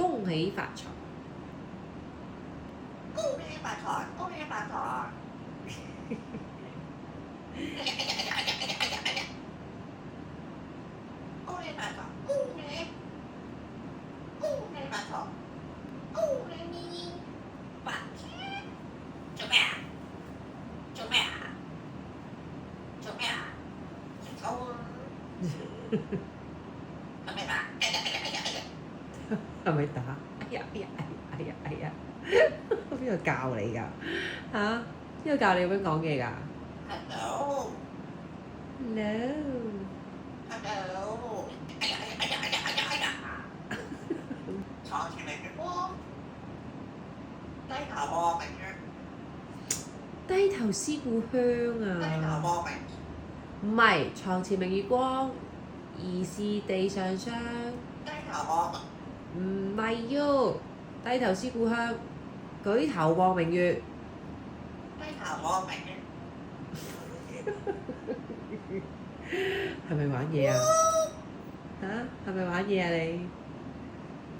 恭喜發財。恭喜發財，恭喜發財。恭喜發財，恭喜發財，恭喜發財。做咩啊？做咩啊？做咩啊？食草啊？係咪打？係咪打？哎呀！邊個教你㗎？嚇？邊個教你咁樣講嘢㗎 Hello， ？Hello。 Hello，床前明月光，低頭望明月，低頭思故鄉低頭啊！望明，唔係床前明月光，疑是地上霜。低頭望明，唔係喲，低頭思故鄉，舉頭望明月。低頭望明月。係咪玩嘢啊？嚇？係咪玩嘢啊你？